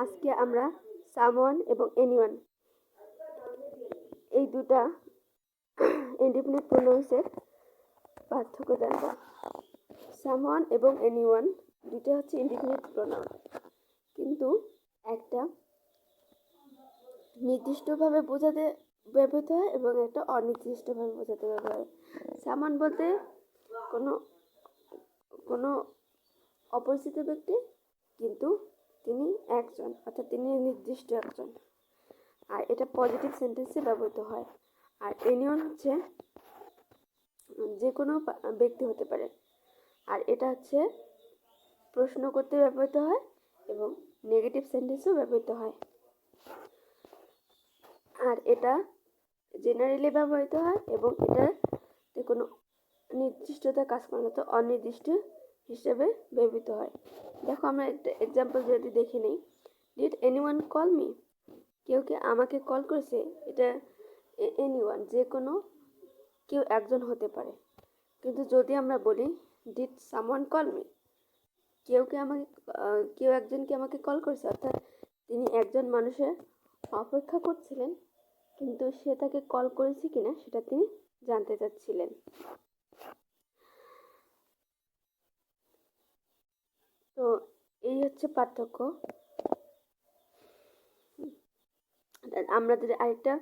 আজকে আমরা সামওয়ান এবং এনিওয়ান এই দুটা ইনডিফিনিট প্রোনাউন্সের পার্থক্য জানব। সামওয়ান এবং এনিওয়ান দুটো হচ্ছে ইনডিফিনিট প্রোনাউন, কিন্তু একটা নির্দিষ্টভাবে বোঝাতে ব্যবহৃত হয় এবং একটা অনির্দিষ্টভাবে বোঝাতে ব্যবহার হয়। সামওয়ান বলতে কোনো কোনো অপরিচিত ব্যক্তি, কিন্তু তিনি একজন, অর্থাৎ তিনি নির্দিষ্ট একজন, আর এটা পজিটিভ সেন্টেন্সে ব্যবহৃত হয়। আর এনিওয়ান হচ্ছে যে কোনো ব্যক্তি হতে পারে, আর এটা হচ্ছে প্রশ্ন করতে ব্যবহৃত হয় এবং নেগেটিভ সেন্টেন্সেও ব্যবহৃত হয়। আর এটা জেনারেলি ব্যবহৃত হয় এবং এটাতে কোনো নির্দিষ্টতা কাজ করে না, তো অনির্দিষ্ট হিসেবে ব্যবহৃত হয়। দেখো আমরা একটা এক্সাম্পল যদি দেখে নিই, ডিড এনিওয়ান কল মি? কেউ কি আমাকে কল করেছে? এটা এনিওয়ান, যে কোনো কেউ একজন হতে পারে। কিন্তু যদি আমরা বলি ডিড সামওয়ান কল মি, কেউ একজন কি আমাকে কল করেছে, অর্থাৎ তিনি একজন মানুষের অপেক্ষা করছিলেন, কিন্তু সে তাকে কল করেছে কিনা সেটা তিনি জানতে চাচ্ছিলেন। তো এই হচ্ছে পার্থক্য। আমরা যদি আরেকটা